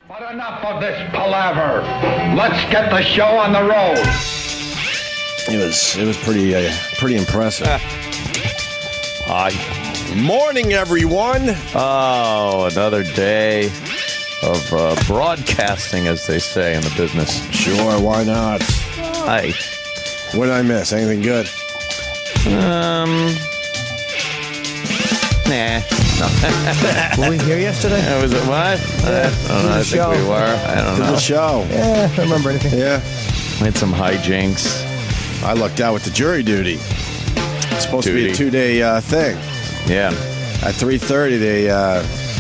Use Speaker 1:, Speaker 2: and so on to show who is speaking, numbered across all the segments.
Speaker 1: But enough of this palaver. Let's get the show on the road.
Speaker 2: It was pretty impressive.
Speaker 3: Hi.
Speaker 2: Morning, everyone.
Speaker 3: Oh, another day of broadcasting, as they say in the business.
Speaker 2: Sure, why not?
Speaker 3: Hi.
Speaker 2: What did I miss? Anything good?
Speaker 3: Nah.
Speaker 4: Were we here yesterday?
Speaker 3: Was it what?
Speaker 4: Yeah.
Speaker 3: I don't know. I think we were. I don't
Speaker 2: Did
Speaker 3: know.
Speaker 2: the show.
Speaker 4: Yeah, I don't remember anything.
Speaker 2: Yeah.
Speaker 3: We had some hijinks.
Speaker 2: I lucked out with the jury duty. It's supposed to be a 2-day thing.
Speaker 3: Yeah.
Speaker 2: At 3:30,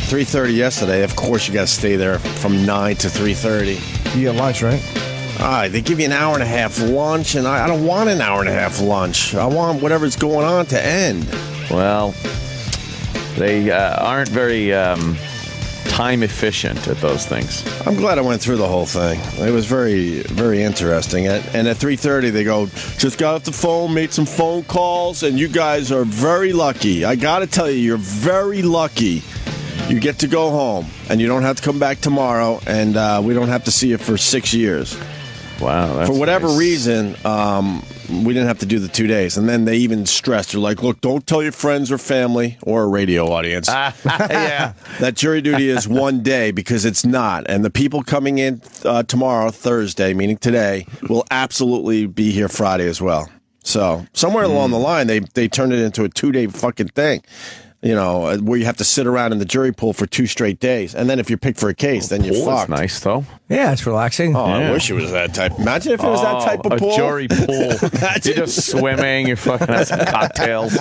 Speaker 2: 3:30 yesterday. Of course, you got to stay there from 9 to 3:30.
Speaker 4: You get lunch, right?
Speaker 2: They give you an hour and a half lunch, and I don't want an hour and a half lunch. I want whatever's going on to end.
Speaker 3: Well, they aren't very time efficient at those things.
Speaker 2: I'm glad I went through the whole thing. It was very, very interesting. And at 3:30, they go, just got off the phone, made some phone calls, and you guys are very lucky. I got to tell you, you're very lucky. You get to go home, and you don't have to come back tomorrow, and we don't have to see you for 6 years.
Speaker 3: Wow. That's
Speaker 2: For whatever
Speaker 3: nice.
Speaker 2: reason, we didn't have to do the 2 days. And then they even stressed, they're like, look, don't tell your friends or family or a radio audience.
Speaker 3: Yeah.
Speaker 2: That jury duty is 1 day because it's not. And the people coming in tomorrow, Thursday, meaning today, will absolutely be here Friday as well. So somewhere along the line, they turned it into a 2-day fucking thing. You know, where you have to sit around in the jury pool for 2 straight days. And then if you're picked for a case, then you're
Speaker 3: Pool is
Speaker 2: fucked.
Speaker 3: nice, though.
Speaker 4: Yeah, it's relaxing.
Speaker 2: Oh,
Speaker 3: Yeah.
Speaker 2: I wish it was that type. Imagine if it was that type of pool.
Speaker 3: A jury pool.
Speaker 2: Imagine.
Speaker 3: You're just swimming. You're fucking have some cocktails.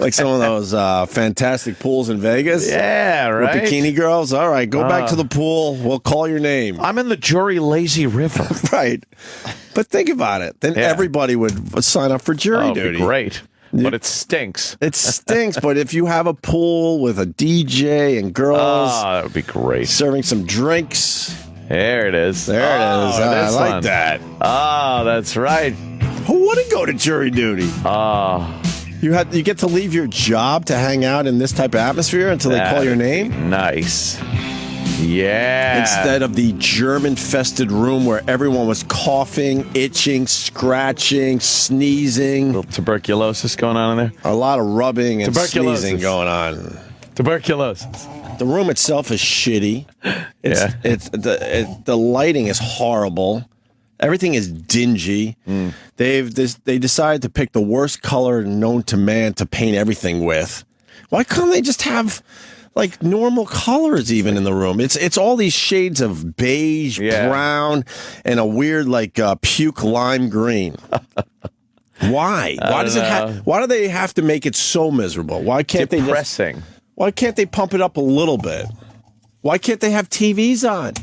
Speaker 2: Like some of those fantastic pools in Vegas.
Speaker 3: Yeah,
Speaker 2: With
Speaker 3: right.
Speaker 2: bikini girls. All right, go back to the pool. We'll call your name.
Speaker 3: I'm in the jury lazy river.
Speaker 2: Right. But think about it. Then
Speaker 3: Yeah.
Speaker 2: everybody would sign up for jury
Speaker 3: Oh, it'd
Speaker 2: duty.
Speaker 3: be great. But it stinks.
Speaker 2: It stinks, but if you have a pool with a DJ and girls
Speaker 3: Oh, that would be great.
Speaker 2: serving some drinks,
Speaker 3: There it is.
Speaker 2: there it is. I
Speaker 3: this
Speaker 2: like
Speaker 3: one.
Speaker 2: that.
Speaker 3: Oh, that's right.
Speaker 2: Who wouldn't go to jury duty?
Speaker 3: Oh,
Speaker 2: You get to leave your job to hang out in this type of atmosphere until they call your name?
Speaker 3: Nice. Yeah.
Speaker 2: Instead of the germ-infested room where everyone was coughing, itching, scratching, sneezing.
Speaker 3: little tuberculosis going on in there.
Speaker 2: A lot of rubbing and
Speaker 3: Tuberculosis.
Speaker 2: sneezing going on.
Speaker 3: Tuberculosis.
Speaker 2: The room itself is shitty.
Speaker 3: Yeah.
Speaker 2: The lighting is horrible. Everything is dingy. They decided to pick the worst color known to man to paint everything with. Why can't they just have like normal colors even in the room? It's all these shades of beige,
Speaker 3: Yeah.
Speaker 2: brown, and a weird like puke lime green. Why? Why does it why do they have to make it so miserable? Why can't
Speaker 3: Depressing.
Speaker 2: why can't they pump it up a little bit? Why can't they have TVs on?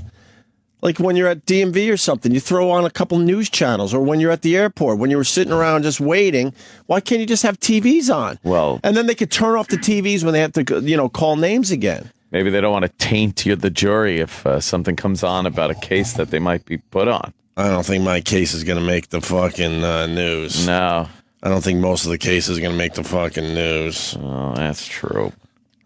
Speaker 2: Like when you're at DMV or something, you throw on a couple news channels, or when you're at the airport, when you were sitting around just waiting, why can't you just have TVs on?
Speaker 3: Well-
Speaker 2: and then they could turn off the TVs when they have to, call names again.
Speaker 3: Maybe they don't want to taint the jury if something comes on about a case that they might be put on.
Speaker 2: I don't think my case is going to make the fucking news.
Speaker 3: No.
Speaker 2: I don't think most of the cases are going to make the fucking news.
Speaker 3: Oh, that's true.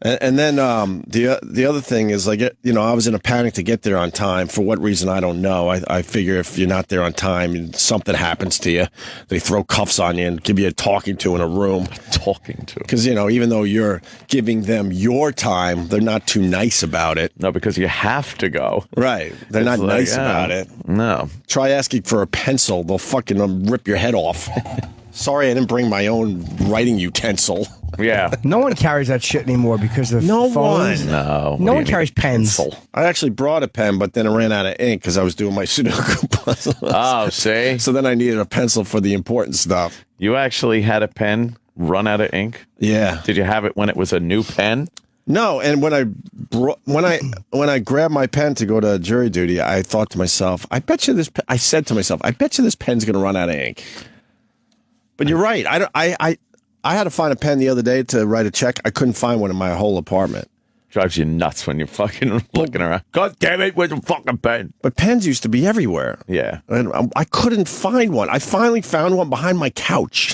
Speaker 2: And then the other thing is, like, I was in a panic to get there on time. For what reason, I don't know. I figure if you're not there on time and something happens to you, they throw cuffs on you and give you a talking to in a room.
Speaker 3: Talking to.
Speaker 2: Because, even though you're giving them your time, they're not too nice about it.
Speaker 3: No, because you have to go.
Speaker 2: Right. They're not
Speaker 3: It's like,
Speaker 2: nice
Speaker 3: yeah.
Speaker 2: about it.
Speaker 3: No.
Speaker 2: Try asking for a pencil. They'll fucking rip your head off. Sorry, I didn't bring my own writing utensil.
Speaker 3: Yeah.
Speaker 4: No one carries that shit anymore because of
Speaker 2: No
Speaker 4: phones.
Speaker 2: one.
Speaker 3: No.
Speaker 4: No one carries pens.
Speaker 2: I actually brought a pen, but then I ran out of ink because I was doing my Sudoku puzzles.
Speaker 3: Oh, see?
Speaker 2: So then I needed a pencil for the important stuff.
Speaker 3: You actually had a pen run out of ink?
Speaker 2: Yeah.
Speaker 3: Did you have it when it was a new pen?
Speaker 2: No, and when I grabbed my pen to go to jury duty, I thought to myself, I said to myself, I bet you this pen's going to run out of ink. But you're right. I had to find a pen the other day to write a check. I couldn't find one in my whole apartment.
Speaker 3: Drives you nuts when you're fucking looking around. God damn it, where's the fucking pen?
Speaker 2: But pens used to be everywhere.
Speaker 3: Yeah.
Speaker 2: And I couldn't find one. I finally found one behind my couch.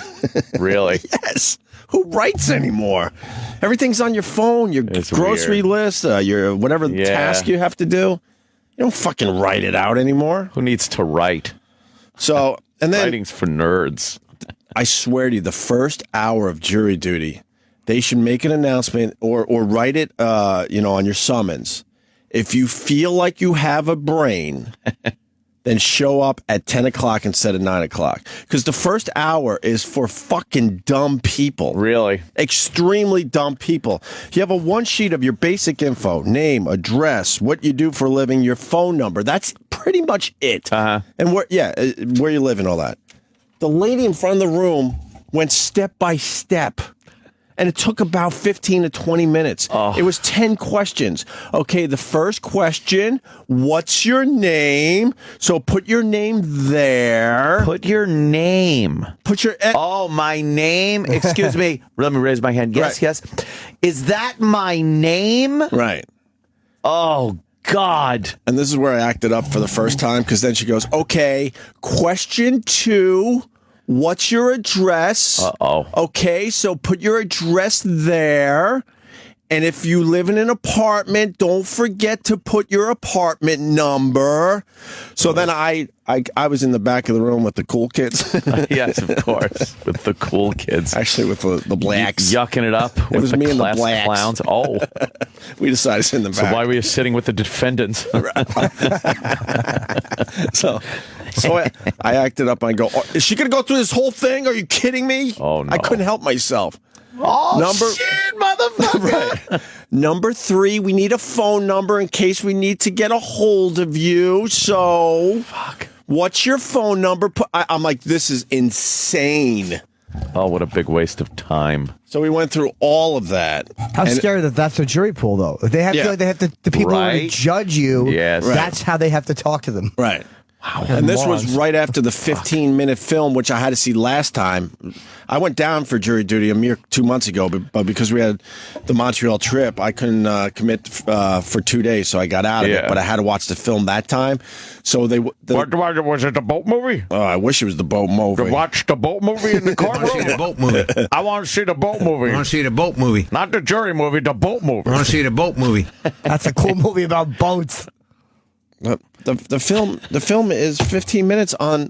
Speaker 3: Really?
Speaker 2: Yes. Who writes anymore? Everything's on your phone, your
Speaker 3: It's
Speaker 2: grocery
Speaker 3: weird.
Speaker 2: list, your whatever
Speaker 3: Yeah.
Speaker 2: task you have to do. You don't fucking write it out anymore.
Speaker 3: Who needs to write?
Speaker 2: So, and then
Speaker 3: Writing's for nerds.
Speaker 2: I swear to you, the first hour of jury duty, they should make an announcement or write it, on your summons. If you feel like you have a brain, then show up at 10 o'clock instead of 9 o'clock. Because the first hour is for fucking dumb people.
Speaker 3: Really?
Speaker 2: Extremely dumb people. You have a one sheet of your basic info, name, address, what you do for a living, your phone number. That's pretty much it.
Speaker 3: Uh-huh.
Speaker 2: And where you live and all that. The lady in front of the room went step by step. And it took about 15 to 20 minutes.
Speaker 3: Oh.
Speaker 2: It was 10 questions. Okay, the first question, what's your name? So put your name there.
Speaker 3: Put your name.
Speaker 2: Put your...
Speaker 3: Oh, my name? Excuse me. Let me raise my hand. Yes,
Speaker 2: Right.
Speaker 3: yes. Is that my name?
Speaker 2: Right.
Speaker 3: Oh, God.
Speaker 2: And this is where I acted up for the first time, because then she goes, okay, question 2, what's your address?
Speaker 3: Uh-oh.
Speaker 2: Okay, so put your address there. And if you live in an apartment, don't forget to put your apartment number. So then I was in the back of the room with the cool kids.
Speaker 3: Yes, of course. With the cool kids.
Speaker 2: Actually, with the blacks.
Speaker 3: Yucking it up with
Speaker 2: was
Speaker 3: the
Speaker 2: me and the
Speaker 3: class
Speaker 2: blacks.
Speaker 3: clowns. Oh.
Speaker 2: We decided to sit in the
Speaker 3: So
Speaker 2: back.
Speaker 3: why were you sitting with the defendants?
Speaker 2: So I acted up and I go, oh, is she going to go through this whole thing? Are you kidding me?
Speaker 3: Oh, no.
Speaker 2: I couldn't help myself.
Speaker 3: Oh, shit, motherfucker.
Speaker 2: Right. Number 3, we need a phone number in case we need to get a hold of you. So, what's your phone number? I'm like, this is insane.
Speaker 3: Oh, what a big waste of time.
Speaker 2: So we went through all of that.
Speaker 4: How scary that that's a jury pool, though. They have
Speaker 2: Yeah.
Speaker 4: to, the people who are going
Speaker 3: Right.
Speaker 4: to judge you.
Speaker 3: Yes. Right.
Speaker 4: That's how they have to talk to them.
Speaker 2: Right. And this was
Speaker 4: morons.
Speaker 2: right after the 15-minute film, which I had to see last time. I went down for jury duty a mere 2 months ago, but because we had the Montreal trip, I couldn't commit for 2 days, so I got out of it. But I had to watch the film that time. So
Speaker 3: Was it the boat movie?
Speaker 2: Oh, I wish it was the boat movie.
Speaker 3: Watch the boat movie in the
Speaker 5: I want to see the
Speaker 3: courtroom?
Speaker 5: boat movie.
Speaker 3: I want to see the boat movie.
Speaker 5: I want to see the boat movie.
Speaker 3: Not the jury movie, the boat movie.
Speaker 5: I want to see the boat movie.
Speaker 4: That's a cool movie about boats.
Speaker 2: The film is 15 minutes on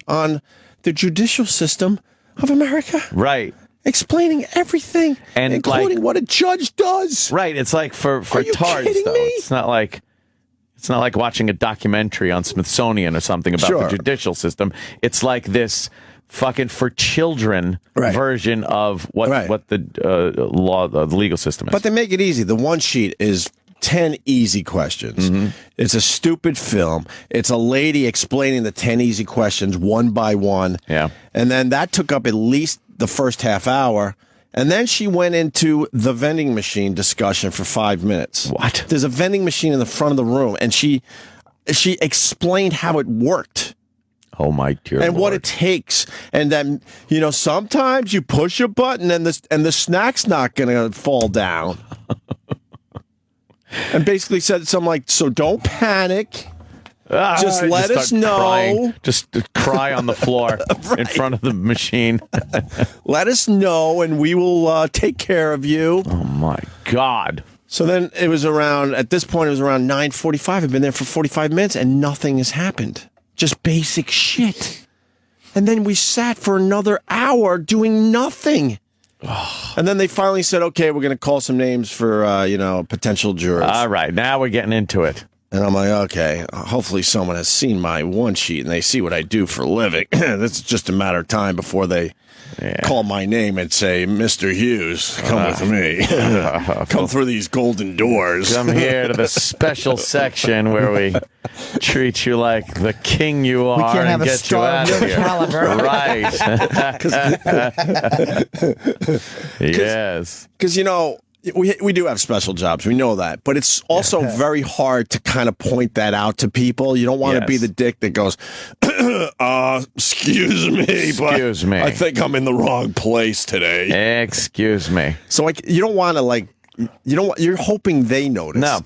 Speaker 2: the judicial system of America,
Speaker 3: Right.
Speaker 2: explaining everything,
Speaker 3: And,
Speaker 2: including
Speaker 3: like-
Speaker 2: what a judge does.
Speaker 3: Right. It's like for
Speaker 2: Are you
Speaker 3: tards,
Speaker 2: kidding
Speaker 3: though.
Speaker 2: me?
Speaker 3: It's not like watching a documentary on Smithsonian or something about
Speaker 2: Sure.
Speaker 3: the judicial system. It's like this fucking for children
Speaker 2: Right.
Speaker 3: version of what the legal system is.
Speaker 2: But they make it easy. The one sheet is 10 easy questions.
Speaker 3: Mm-hmm.
Speaker 2: It's a stupid film. It's a lady explaining the 10 easy questions one by one.
Speaker 3: Yeah.
Speaker 2: And then that took up at least the first half hour. And then she went into the vending machine discussion for 5 minutes.
Speaker 3: What?
Speaker 2: There's a vending machine in the front of the room, and she explained how it worked.
Speaker 3: Oh my dear
Speaker 2: And
Speaker 3: Lord.
Speaker 2: what it takes, and then sometimes you push a button and the snack's not gonna fall down. And basically said something like, "So don't panic. Just let us
Speaker 3: start
Speaker 2: know.
Speaker 3: crying. Just cry on the floor in front of the machine.
Speaker 2: Let us know, and we will take care of you."
Speaker 3: Oh my God.
Speaker 2: So then it was around 9:45. I've been there for 45 minutes, and nothing has happened. Just basic shit. And then we sat for another hour doing nothing. And then they finally said, okay, we're going to call some names for, potential jurors.
Speaker 3: All right, now we're getting into it.
Speaker 2: And I'm like, okay, hopefully someone has seen my one sheet and they see what I do for a living. This is just a matter of time before they call my name and say, Mr. Hughes, come with me. Come through these golden doors.
Speaker 3: Come here to the special section where we treat you like the king you are
Speaker 4: can't have
Speaker 3: and
Speaker 4: a
Speaker 3: get you
Speaker 4: star
Speaker 3: out
Speaker 4: of
Speaker 3: of
Speaker 4: your
Speaker 3: here.
Speaker 2: Because
Speaker 3: Right. Yes.
Speaker 2: we do have special jobs. We know that. But it's also very hard to kind of point that out to people. You don't want to be
Speaker 3: Yes.
Speaker 2: the dick that goes, excuse me,
Speaker 3: Excuse
Speaker 2: but
Speaker 3: me.
Speaker 2: I think I'm in the wrong place today.
Speaker 3: Excuse me.
Speaker 2: So you don't want to you know what? You're hoping they notice.
Speaker 3: No.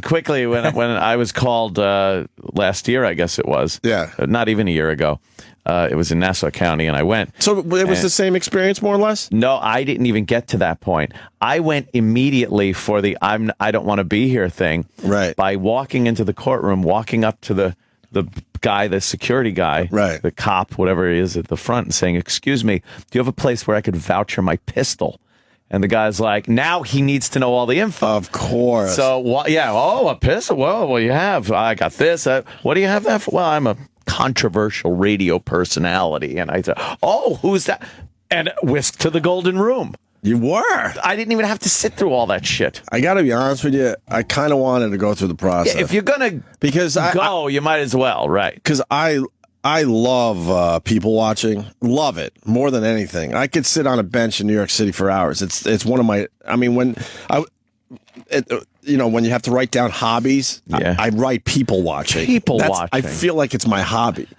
Speaker 3: Quickly, when I was called last year, I guess it was.
Speaker 2: Yeah.
Speaker 3: Not even a year ago. It was in Nassau County, and I went.
Speaker 2: So it was the same experience, more or less?
Speaker 3: No, I didn't even get to that point. I went immediately for the I don't want to be here thing.
Speaker 2: Right.
Speaker 3: By walking into the courtroom, walking up to the guy, the security guy,
Speaker 2: right,
Speaker 3: the cop, whatever he is at the front, and saying, "Excuse me, do you have a place where I could voucher my pistol?" And the guy's like, now he needs to know all the info.
Speaker 2: Of course.
Speaker 3: So, yeah, a pistol? Well, you have. I got this. What do you have that for? Well, I'm a controversial radio personality. And I said, oh, who's that? And whisked to the Golden Room.
Speaker 2: You were.
Speaker 3: I didn't even have to sit through all that shit.
Speaker 2: I got to be honest with you. I kind of wanted to go through the process.
Speaker 3: Yeah, if you're going to you might as well, right?
Speaker 2: Because I love people watching. Love it more than anything. I could sit on a bench in New York City for hours. It's one of my. I mean, when you have to write down hobbies,
Speaker 3: yeah.
Speaker 2: I write people watching.
Speaker 3: Watching.
Speaker 2: I feel like it's my hobby.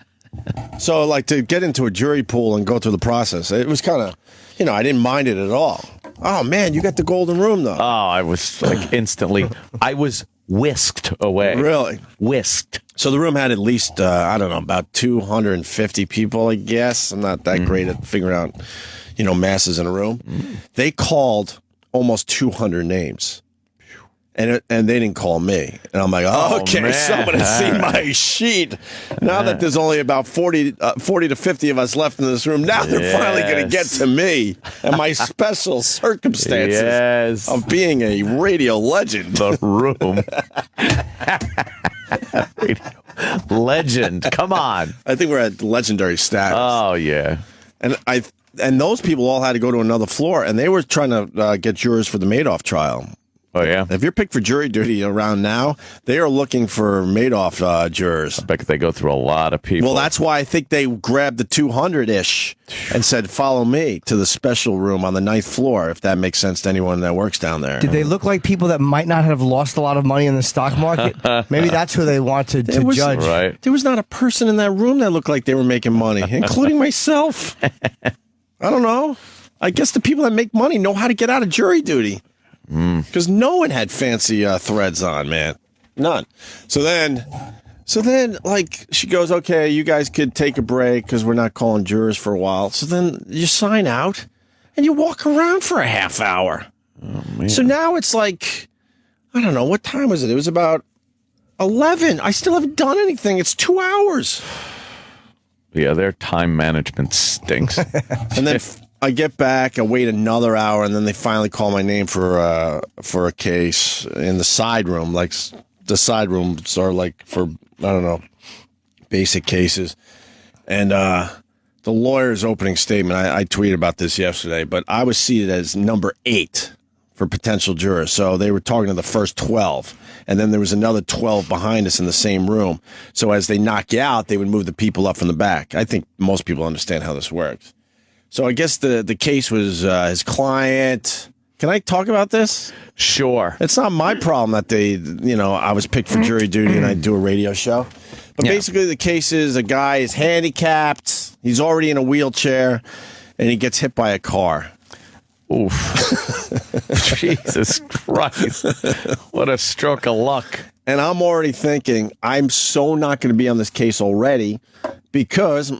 Speaker 2: So, like, to get into a jury pool and go through the process, it was kind of, I didn't mind it at all. Oh man, you got the Golden Room though.
Speaker 3: Oh, I was like instantly. I was whisked away.
Speaker 2: Really?
Speaker 3: Whisked.
Speaker 2: So the room had at least, about 250 people, I guess. I'm not that great at figuring out, masses in a room. They called almost 200 names. And they didn't call me. And I'm like, okay,
Speaker 3: man.
Speaker 2: someone has seen my sheet. Now that there's only about 40 to 50 of us left in this room, now they're finally going to get to me and my special circumstances of being a radio legend.
Speaker 3: The Room. Legend. Come on.
Speaker 2: I think we're at legendary status.
Speaker 3: Oh, yeah.
Speaker 2: And those people all had to go to another floor, and they were trying to get jurors for the Madoff trial.
Speaker 3: Oh, yeah?
Speaker 2: If you're picked for jury duty around now, they are looking for Madoff jurors.
Speaker 3: I bet they go through a lot of people.
Speaker 2: Well, that's why I think they grabbed the 200-ish and said, follow me to the special room on the 9th floor, if that makes sense to anyone that works down there.
Speaker 4: Did they look like people that might not have lost a lot of money in the stock market? Maybe that's who they wanted to judge.
Speaker 3: Right.
Speaker 2: There was not a person in that room that looked like they were making money, including myself. I don't know. I guess the people that make money know how to get out of jury duty. Because no one had fancy threads on, man. None. So then, like, she goes, okay, you guys could take a break because we're not calling jurors for a while. So then you sign out and you walk around for a half hour. Oh, man. So now it's like, I don't know, what time was it? It was about 11. I still haven't done anything. It's 2 hours.
Speaker 3: Yeah, their time management stinks.
Speaker 2: And then I get back, I wait another hour, and then they finally call my name for a case in the side room. Like, the side rooms are like for, I don't know, basic cases. And the lawyer's opening statement, I tweeted about this yesterday, but I was seated as number 8 for potential jurors. So they were talking to the first 12. And then there was another 12 behind us in the same room. So as they knock you out, they would move the people up from the back. I think most people understand how this works. So I guess the case was his client. Can I talk about this?
Speaker 3: Sure.
Speaker 2: It's not my problem that I was picked for jury duty and I do a radio show. But basically the case is a guy is handicapped. He's already in a wheelchair and he gets hit by a car.
Speaker 3: Oof. Jesus Christ. What a stroke of luck.
Speaker 2: And I'm already thinking, I'm so not going to be on this case already because,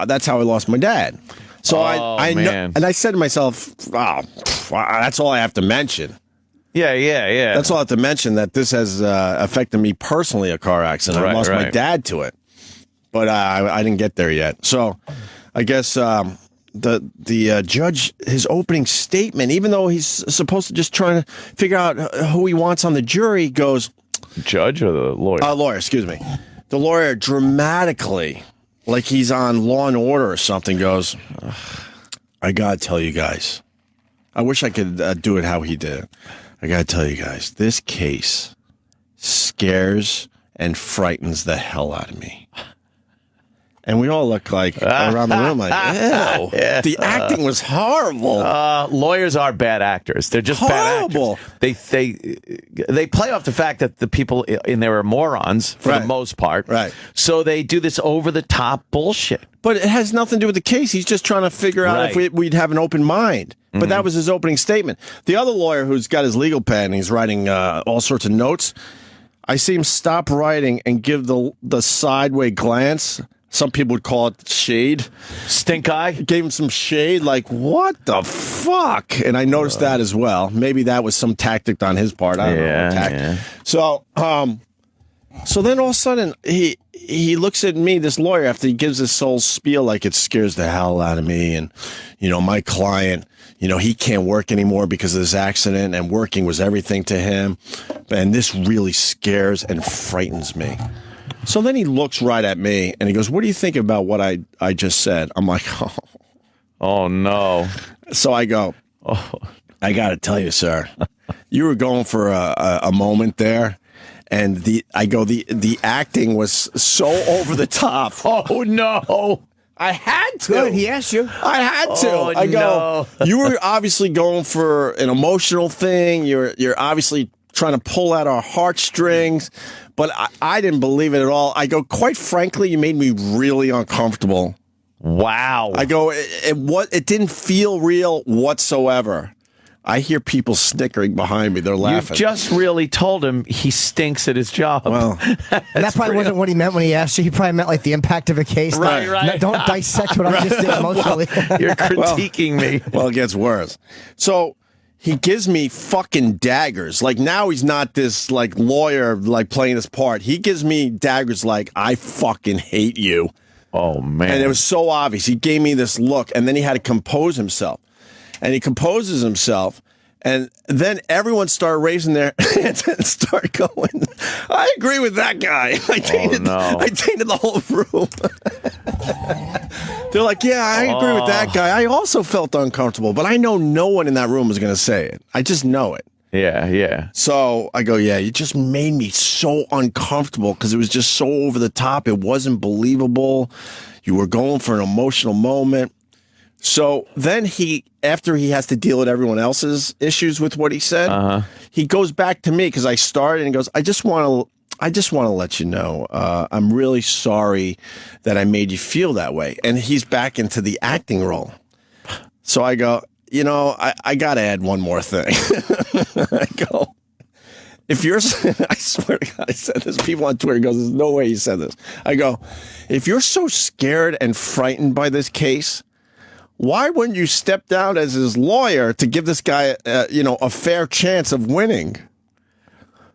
Speaker 2: that's how I lost my dad. So I know, and I said to myself, that's all I have to mention.
Speaker 3: Yeah.
Speaker 2: That's all I have to mention, that this has affected me personally, a car accident. I lost my dad to it. But I didn't get there yet. So I guess the judge, his opening statement, even though he's supposed to just try to figure out who he wants on the jury, goes...
Speaker 3: Judge or the lawyer?
Speaker 2: Lawyer, excuse me. The lawyer dramatically, like he's on Law and Order or something, goes, I gotta tell you guys, I wish I could do it how he did it. I gotta tell you guys, this case scares and frightens the hell out of me. And we all look like around the room like, ew.
Speaker 3: Yeah.
Speaker 2: The acting was horrible.
Speaker 3: Lawyers are bad actors. They're just
Speaker 2: Horrible.
Speaker 3: bad actors. They play off the fact that the people in there are morons for the most part.
Speaker 2: Right.
Speaker 3: So they do this over-the-top bullshit.
Speaker 2: But it has nothing to do with the case. He's just trying to figure out if we'd have an open mind. But that was his opening statement. The other lawyer who's got his legal pad and he's writing all sorts of notes, I see him stop writing and give the sideway glance. Some people would call it shade.
Speaker 3: Stink eye?
Speaker 2: Gave him some shade, like, what the fuck? And I noticed that as well. Maybe that was some tactic on his part. I don't know.
Speaker 3: Yeah.
Speaker 2: So, so then all of a sudden, he looks at me, this lawyer, after he gives this whole spiel, like it scares the hell out of me. And, my client, he can't work anymore because of this accident, and working was everything to him. And this really scares and frightens me. So then he looks right at me and he goes, what do you think about what I just said? I'm like,
Speaker 3: Oh, no.
Speaker 2: So I go, I got to tell you, sir, you were going for a moment there. And the acting was so over the top.
Speaker 3: Oh, no.
Speaker 2: I had to.
Speaker 4: Good, he asked you.
Speaker 2: I had to.
Speaker 3: Oh,
Speaker 2: I go,
Speaker 3: no.
Speaker 2: you were obviously going for an emotional thing. You're obviously trying to pull at our heartstrings, but I didn't believe it at all. I go, quite frankly, you made me really uncomfortable.
Speaker 3: Wow.
Speaker 2: I go, it didn't feel real whatsoever. I hear people snickering behind me. They're laughing.
Speaker 3: You've just really told him he stinks at his job.
Speaker 2: Well,
Speaker 4: And that probably wasn't what he meant when he asked you. He probably meant like the impact of a case.
Speaker 3: Right.
Speaker 4: No, don't dissect what I just did emotionally.
Speaker 3: You're critiquing me.
Speaker 2: well, it gets worse. So he gives me fucking daggers. Like, now he's not this like lawyer like playing this part. He gives me daggers like, I fucking hate you.
Speaker 3: Oh, man.
Speaker 2: And it was so obvious. He gave me this look, and then he had to compose himself. And he composes himself, and then everyone started raising their hands and start going, I agree with that guy. I tainted the whole room. They're like, yeah, I agree with that guy. I also felt uncomfortable, but I know no one in that room was going to say it. I just know it.
Speaker 3: Yeah.
Speaker 2: So I go, yeah, you just made me so uncomfortable because it was just so over the top. It wasn't believable. You were going for an emotional moment. So then after he has to deal with everyone else's issues with what he said, he goes back to me because I started and he goes, I just want to let you know, I'm really sorry that I made you feel that way. And he's back into the acting role. So I go, I got to add one more thing. I go, if you're, I swear to God, I said this. People on Twitter goes, there's no way you said this. I go, if you're so scared and frightened by this case, why wouldn't you step down as his lawyer to give this guy, a fair chance of winning?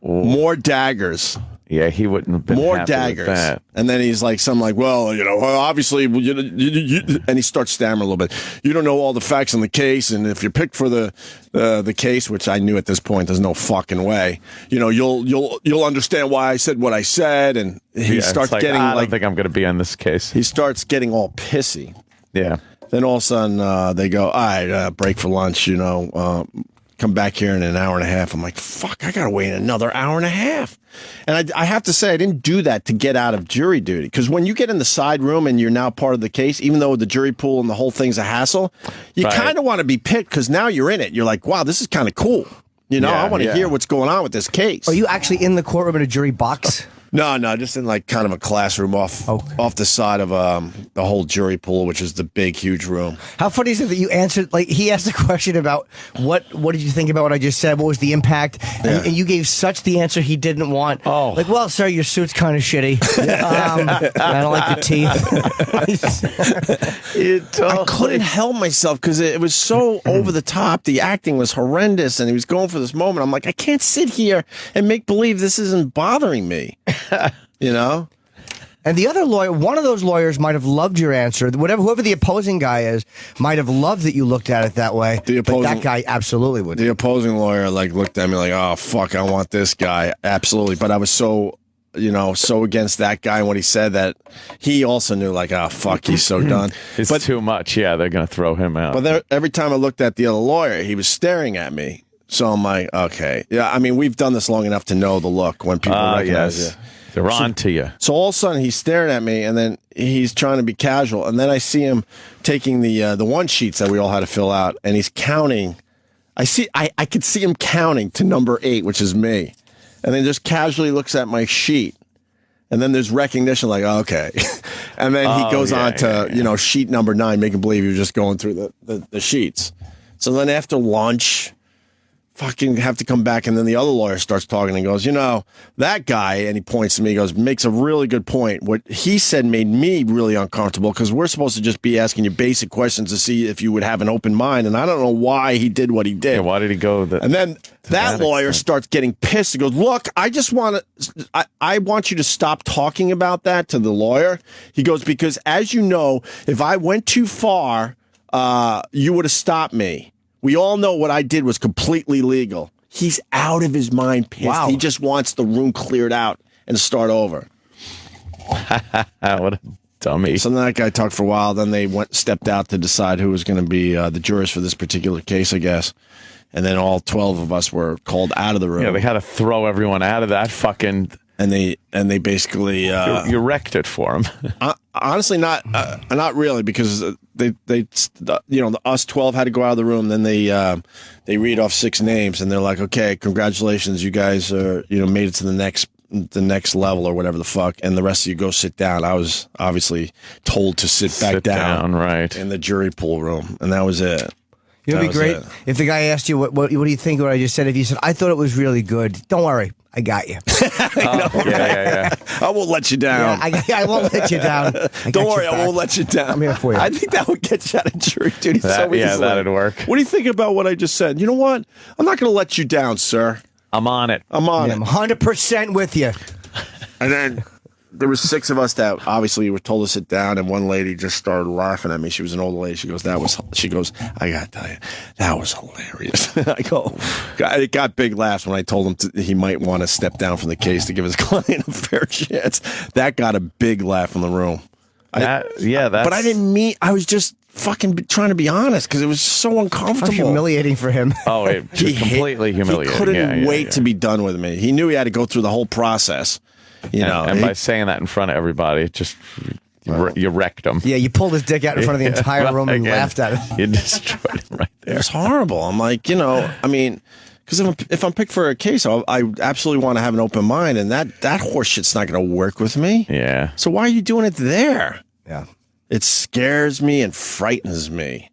Speaker 2: Ooh. More daggers.
Speaker 3: Yeah, he wouldn't have been
Speaker 2: more
Speaker 3: happy
Speaker 2: daggers.
Speaker 3: With that.
Speaker 2: And then he's like, obviously, and he starts stammering a little bit. You don't know all the facts in the case, and if you're picked for the case, which I knew at this point, there's no fucking way. You'll understand why I said what I said, and he starts getting
Speaker 3: I don't think I'm going to be on this case.
Speaker 2: He starts getting all pissy.
Speaker 3: Yeah.
Speaker 2: Then all of a sudden, they go, all right, break for lunch, come back here in an hour and a half. I'm like, fuck, I got to wait another hour and a half. And I have to say, I didn't do that to get out of jury duty. Because when you get in the side room and you're now part of the case, even though the jury pool and the whole thing's a hassle, you kind of want to be picked because now you're in it. You're like, wow, this is kind of cool. I want to hear what's going on with this case.
Speaker 4: Are you actually in the courtroom in a jury box?
Speaker 2: No, just in like kind of a classroom off the side of the whole jury pool, which is the big, huge room.
Speaker 4: How funny is it that you answered, like, he asked a question about what did you think about what I just said? What was the impact? And you gave such the answer he didn't want. Oh. Like, well, sir, your suit's kind of shitty. I don't like the teeth.
Speaker 2: I couldn't help myself because it was so over the top. The acting was horrendous, and he was going for this moment. I'm like, I can't sit here and make believe this isn't bothering me.
Speaker 4: And the other lawyer, one of those lawyers might have loved your answer. Whoever the opposing guy is, might have loved that you looked at it that way. But that guy absolutely would.
Speaker 2: The opposing lawyer looked at me like, oh, fuck, I want this guy. Absolutely. But I was so against that guy and what he said that he also knew, like, oh, fuck, he's so done.
Speaker 3: It's too much. Yeah, they're going to throw him out.
Speaker 2: But every time I looked at the other lawyer, he was staring at me. So I'm like, okay. Yeah, I mean, we've done this long enough to know the look when people recognize you.
Speaker 3: They're on to you.
Speaker 2: So all of a sudden he's staring at me, and then he's trying to be casual, and then I see him taking the one sheets that we all had to fill out, and he's counting. I could see him counting to number 8, which is me, and then just casually looks at my sheet, and then there's recognition, like, okay, and then he goes on to sheet number 9, making believe he was just going through the sheets. So then after lunch, fucking have to come back, and then the other lawyer starts talking and goes, that guy, and he points to me, he goes, makes a really good point. What he said made me really uncomfortable, because we're supposed to just be asking you basic questions to see if you would have an open mind, and I don't know why he did what he did.
Speaker 3: Yeah, why did he go?
Speaker 2: And then that lawyer starts getting pissed. He goes, look, I just I want you to stop talking about that to the lawyer. He goes, because as you know, if I went too far, you would have stopped me. We all know what I did was completely legal. He's out of his mind pissed. Wow. He just wants the room cleared out and start over.
Speaker 3: What a dummy.
Speaker 2: So then that guy talked for a while. Then they stepped out to decide who was going to be the jurors for this particular case, I guess. And then all 12 of us were called out of the room.
Speaker 3: Yeah, they had to throw everyone out of that fucking...
Speaker 2: And they basically...
Speaker 3: you wrecked it for him.
Speaker 2: Honestly, not really, because us 12 had to go out of the room. Then they read off 6 names, and they're like, okay, congratulations, you guys are made it to the next level or whatever the fuck, and the rest of you go sit down. I was obviously told to sit back down
Speaker 3: right
Speaker 2: in the jury pool room, and that was it.
Speaker 4: It would be great if the guy asked you, what do you think of what I just said? If you said, I thought it was really good. Don't worry. I got you.
Speaker 3: Yeah.
Speaker 2: I won't let you down.
Speaker 4: Yeah, I won't let you down.
Speaker 2: Don't worry, I won't let you down.
Speaker 4: I'm here for you.
Speaker 2: I think that would get you out of jury duty so easily.
Speaker 3: Yeah, that'd work.
Speaker 2: What do you think about what I just said? You know what? I'm not going to let you down, sir.
Speaker 3: I'm on it.
Speaker 2: I'm
Speaker 4: 100% with you.
Speaker 2: And then there was 6 of us that obviously were told to sit down, and one lady just started laughing at me. She was an older lady. She goes, I got to tell you, that was hilarious. I go, it got big laughs when I told him he might want to step down from the case to give his client a fair chance. That got a big laugh from the room. But I didn't mean, I was just fucking trying to be honest, because it was so uncomfortable.
Speaker 4: How humiliating for him.
Speaker 3: Oh, it was completely humiliating.
Speaker 2: He couldn't wait to be done with me. He knew he had to go through the whole process. And by
Speaker 3: saying that in front of everybody, just you wrecked him.
Speaker 4: Yeah, you pulled his dick out in front of the entire room and laughed at it.
Speaker 3: You destroyed him right there.
Speaker 2: It was horrible. I'm like, because if I'm picked for a case, I absolutely want to have an open mind, and that horse shit's not going to work with me.
Speaker 3: Yeah.
Speaker 2: So why are you doing it there?
Speaker 4: Yeah.
Speaker 2: It scares me and frightens me.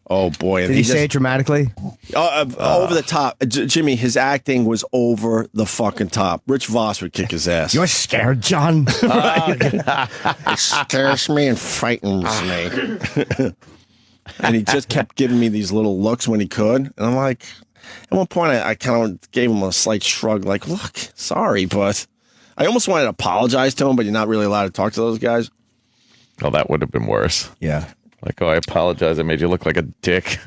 Speaker 2: Oh, boy.
Speaker 4: Did he say it dramatically?
Speaker 2: Over the top. Jimmy, his acting was over the fucking top. Rich Voss would kick his ass.
Speaker 4: You're scared, John?
Speaker 2: It scares me and frightens me. And he just kept giving me these little looks when he could. And I'm like, at one point, I kind of gave him a slight shrug, like, look, sorry, but I almost wanted to apologize to him, but you're not really allowed to talk to those guys.
Speaker 3: Oh, that would have been worse.
Speaker 4: Yeah.
Speaker 3: Like, I apologize. I made you look like a dick.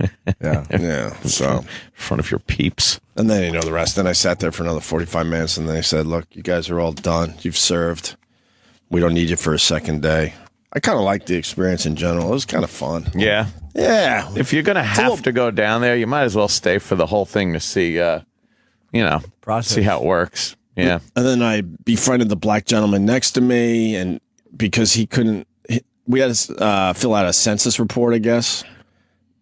Speaker 2: Yeah. So,
Speaker 3: in front of your peeps.
Speaker 2: And then the rest. Then I sat there for another 45 minutes, and they said, look, you guys are all done. You've served. We don't need you for a second day. I kind of liked the experience in general. It was kind of fun.
Speaker 3: Yeah.
Speaker 2: Yeah.
Speaker 3: If you're going to have to go down there, you might as well stay for the whole thing to see, see how it works. Yeah.
Speaker 2: And then I befriended the black gentleman next to me, and because he couldn't, we had to fill out a census report, I guess.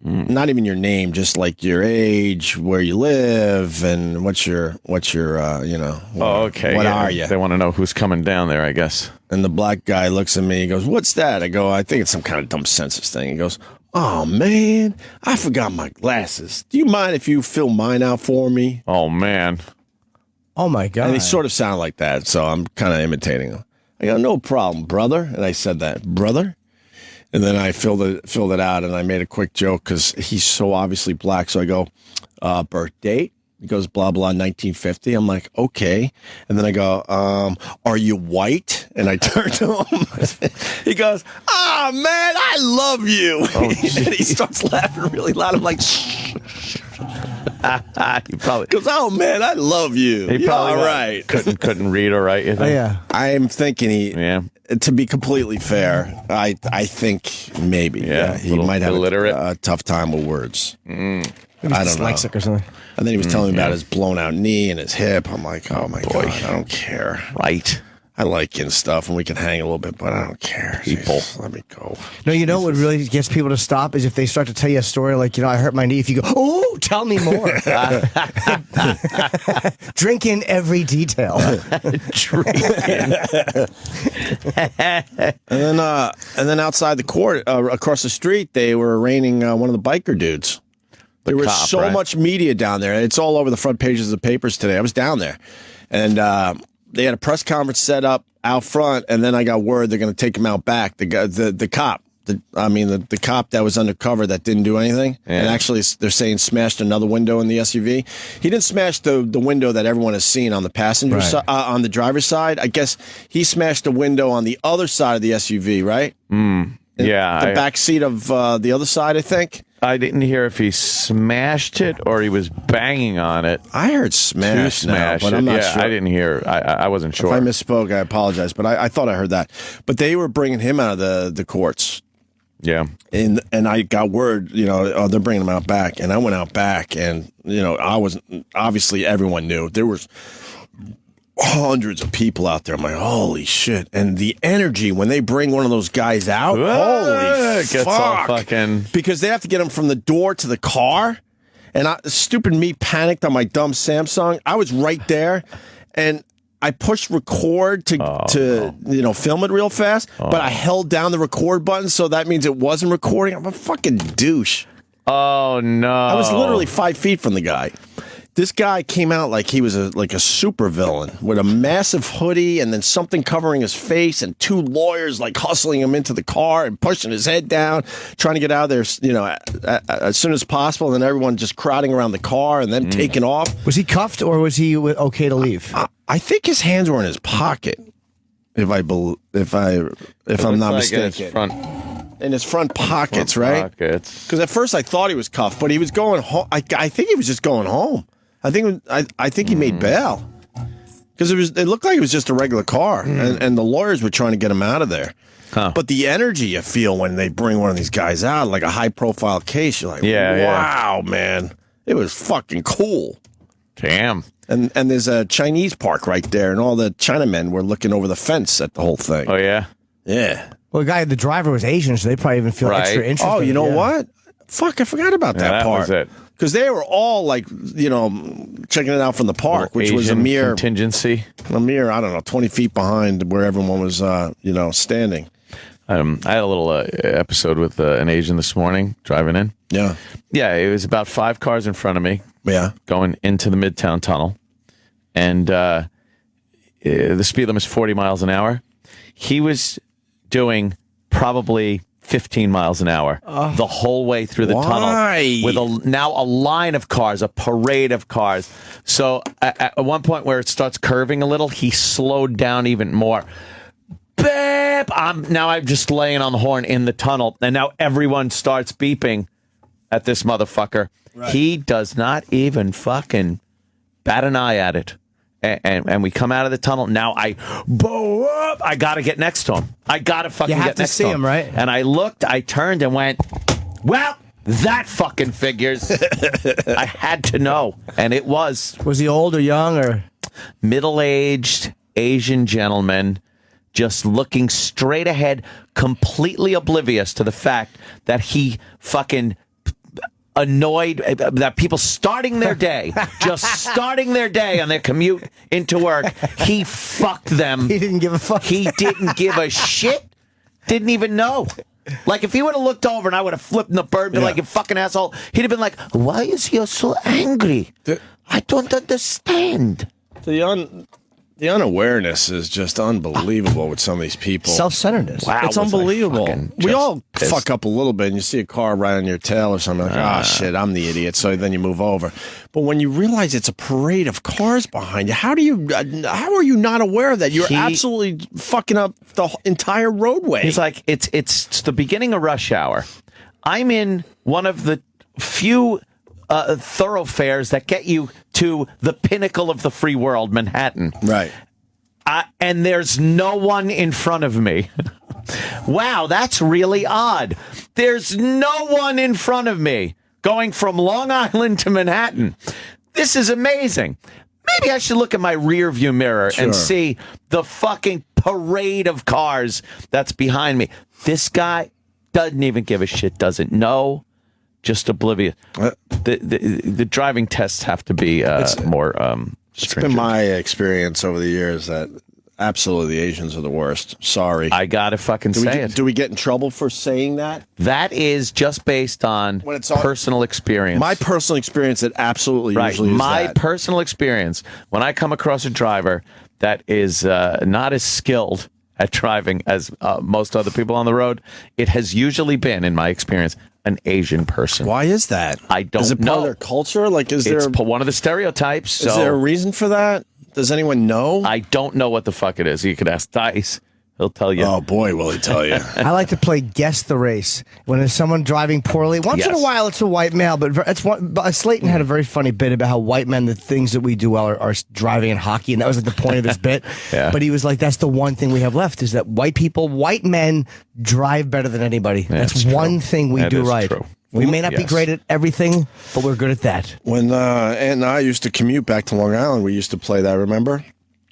Speaker 2: Not even your name, just like your age, where you live, and what's your
Speaker 3: okay.
Speaker 2: What are you?
Speaker 3: They want to know who's coming down there, I guess.
Speaker 2: And the black guy looks at me, he goes, what's that? I go, I think it's some kind of dumb census thing. He goes, oh, man, I forgot my glasses. Do you mind if you fill mine out for me?
Speaker 3: Oh, man.
Speaker 4: Oh, my God.
Speaker 2: And he sort of sounded like that, so I'm kind of imitating him. I go, no problem, brother. And I said that, brother. And then I filled it out, and I made a quick joke because he's so obviously black. So I go, birth date? He goes, blah, blah, 1950. I'm like, okay. And then I go, are you white? And I turn to him. He goes, oh, man, I love you. Oh, and he starts laughing really loud. I'm like,
Speaker 3: He probably
Speaker 2: goes, oh, man, I love you.
Speaker 3: He probably
Speaker 2: all right.
Speaker 3: couldn't read or write, you think?
Speaker 4: Oh, yeah.
Speaker 2: I'm thinking to be completely fair, I think maybe.
Speaker 3: Yeah,
Speaker 2: he might have
Speaker 3: illiterate.
Speaker 2: a tough time with words.
Speaker 4: I
Speaker 2: don't know.
Speaker 4: Dyslexic or something.
Speaker 2: And then he was telling me about his blown out knee and his hip. I'm like, oh my God, I don't care.
Speaker 3: Right.
Speaker 2: I like and stuff, and we can hang a little bit, but I don't care.
Speaker 3: People.
Speaker 2: Jesus, let me go.
Speaker 4: No, you know what really gets people to stop is if they start to tell you a story like, I hurt my knee. If you go, oh, tell me more. Drink in every detail.
Speaker 2: And then outside the court, across the street, they were arraigning one of the biker dudes. There was so much media down there. It's all over the front pages of the papers today. I was down there, and they had a press conference set up out front, and then I got word they're going to take him out back. The cop, the cop that was undercover that didn't do anything, and actually they're saying smashed another window in the SUV. He didn't smash the window that everyone has seen on the passenger side, on the driver's side. I guess he smashed the window on the other side of the SUV, right? The back seat of the other side, I think.
Speaker 3: I didn't hear if he smashed it or he was banging on it.
Speaker 2: I heard smash, but I'm not sure.
Speaker 3: I didn't hear. I wasn't sure.
Speaker 2: If I misspoke, I apologize, but I thought I heard that. But they were bringing him out of the courts.
Speaker 3: Yeah.
Speaker 2: And I got word, they're bringing him out back. And I went out back, and, I wasn't, obviously everyone knew. There was hundreds of people out there. I'm like, holy shit. And the energy when they bring one of those guys out, holy fuck.
Speaker 3: All fucking...
Speaker 2: Because they have to get him from the door to the car. And stupid me panicked on my dumb Samsung. I was right there, and I pushed record to film it real fast, but I held down the record button, so that means it wasn't recording. I'm a fucking douche.
Speaker 3: Oh, no.
Speaker 2: I was literally 5 feet from the guy. This guy came out like he was like a super villain with a massive hoodie and then something covering his face and two lawyers like hustling him into the car and pushing his head down, trying to get out of there, as soon as possible. And then everyone just crowding around the car and then taking off.
Speaker 4: Was he cuffed or was he okay to leave?
Speaker 2: I think his hands were in his pocket. If I'm not mistaken. In his front pockets, right? Because at first I thought he was cuffed, but he was going home. I think he was just going home. I think he made bail because it looked like it was just a regular car, and the lawyers were trying to get him out of there.
Speaker 3: Huh.
Speaker 2: But the energy you feel when they bring one of these guys out, like a high profile case, you're like, wow, man, it was fucking cool.
Speaker 3: Damn.
Speaker 2: And there's a Chinese park right there, and all the Chinamen were looking over the fence at the whole thing.
Speaker 3: Oh yeah,
Speaker 2: yeah.
Speaker 4: Well, the driver was Asian, so they probably even feel extra interested.
Speaker 2: Oh, you know what? Fuck, I forgot about that part.
Speaker 3: Was it.
Speaker 2: Because they were all like, checking it out from the park, which
Speaker 3: Asian
Speaker 2: was a mere
Speaker 3: contingency.
Speaker 2: I don't know, 20 feet behind where everyone was, standing.
Speaker 3: I had a little episode with an Asian this morning driving in.
Speaker 2: Yeah.
Speaker 3: Yeah, it was about 5 cars in front of me.
Speaker 2: Yeah.
Speaker 3: Going into the Midtown Tunnel. And the speed limit is 40 miles an hour. He was doing probably 15 miles an hour the whole way through the tunnel with now a line of cars, a parade of cars. So at one point where it starts curving a little, he slowed down even more. Beep! I'm just laying on the horn in the tunnel, and now everyone starts beeping at this motherfucker. Right. He does not even fucking bat an eye at it. And we come out of the tunnel. Now I got to get next to him. I got to fucking get next to him. You have to
Speaker 4: see him, right?
Speaker 3: And I looked, I turned and went, well, that fucking figures. I had to know. And it was.
Speaker 4: Was he old or young or?
Speaker 3: Middle-aged Asian gentleman just looking straight ahead, completely oblivious to the fact that he fucking annoyed that people starting their day on their commute into work. He fucked them.
Speaker 4: He didn't give a fuck.
Speaker 3: He didn't give a shit. Didn't even know. Like if he would have looked over and I would have flipped in the bird and been like, you fucking asshole, he'd have been like, why is he so angry? I don't understand.
Speaker 2: The unawareness is just unbelievable with some of these people.
Speaker 4: Self-centeredness.
Speaker 2: Wow, it's unbelievable. We all fuck up a little bit, and you see a car right on your tail or something. Like, shit, I'm the idiot. So then you move over. But when you realize it's a parade of cars behind you, how are you not aware of that? You're absolutely fucking up the entire roadway.
Speaker 3: He's like, it's the beginning of rush hour. I'm in one of the few thoroughfares that get you to the pinnacle of the free world, Manhattan.
Speaker 2: Right.
Speaker 3: And there's no one in front of me. Wow, that's really odd. There's no one in front of me going from Long Island to Manhattan. This is amazing. maybe I should look at my rear view mirror
Speaker 2: Sure.
Speaker 3: and see the fucking parade of cars that's behind me. This guy doesn't even give a shit, doesn't know, just oblivious. The driving tests have to be more
Speaker 2: It's
Speaker 3: stringent.
Speaker 2: been my experience over the years that absolutely the Asians are the worst. Sorry.
Speaker 3: I gotta fucking say it.
Speaker 2: Do we get in trouble for saying that?
Speaker 3: That is just based on
Speaker 2: When it's on-
Speaker 3: personal experience.
Speaker 2: My personal experience, it absolutely
Speaker 3: right.
Speaker 2: usually is
Speaker 3: My
Speaker 2: that.
Speaker 3: personal experience, when I come across a driver that is not as skilled at driving as most other people on the road, it has usually been, in my experience, an Asian person.
Speaker 2: Why is that?
Speaker 3: I don't
Speaker 2: Is it part
Speaker 3: know.
Speaker 2: of their culture? Like, is there
Speaker 3: It's one of the stereotypes. So
Speaker 2: is there a reason for that? Does anyone know?
Speaker 3: I don't know what the fuck it is. You could ask Dice. He'll tell you.
Speaker 2: Oh boy, will he tell you?
Speaker 4: I like to play guess the race when there's someone driving poorly. Once in a
Speaker 3: Yes.
Speaker 4: while, it's a white male, but it's one. But Slayton had a very funny bit about how white men, the things that we do well are driving and hockey, and that was like the point of his bit.
Speaker 3: Yeah.
Speaker 4: But he was like, "That's the one thing we have left is that white men drive better than anybody. That's
Speaker 3: That's true.
Speaker 4: one thing we
Speaker 3: That
Speaker 4: do
Speaker 3: is
Speaker 4: right.
Speaker 3: true.
Speaker 4: We may not be
Speaker 3: Yes.
Speaker 4: great at everything, but we're good at that."
Speaker 2: When Aunt and I used to commute back to Long Island, we used to play that. Remember?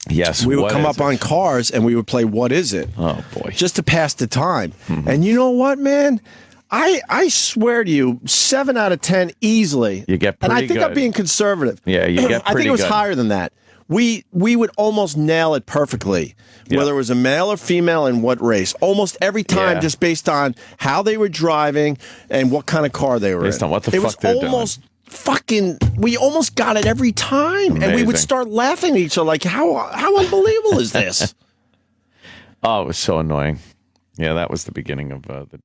Speaker 3: Yes.
Speaker 2: We would
Speaker 3: what
Speaker 2: come
Speaker 3: is
Speaker 2: up on
Speaker 3: it?
Speaker 2: cars and we would play "What Is It?"
Speaker 3: Oh boy.
Speaker 2: just to pass the time.
Speaker 3: Mm-hmm.
Speaker 2: And you know what, man? I swear to you, 7 out of 10 easily.
Speaker 3: You get
Speaker 2: and I
Speaker 3: pretty
Speaker 2: think I'm
Speaker 3: good.
Speaker 2: being conservative.
Speaker 3: Yeah, you get
Speaker 2: I think
Speaker 3: pretty
Speaker 2: it was
Speaker 3: good.
Speaker 2: higher than that. We would almost nail it perfectly,
Speaker 3: Yeah.
Speaker 2: whether it was a male or female in what race. Almost every time,
Speaker 3: Yeah.
Speaker 2: just based on how they were driving and what kind of car they were
Speaker 3: Based
Speaker 2: in.
Speaker 3: on what the
Speaker 2: it
Speaker 3: fuck
Speaker 2: was
Speaker 3: they're doing.
Speaker 2: almost fucking. We almost got it every time, and we would
Speaker 3: Amazing.
Speaker 2: start laughing at each other like, how unbelievable is this?
Speaker 3: Oh, it was so annoying. Yeah, that was the beginning of the day.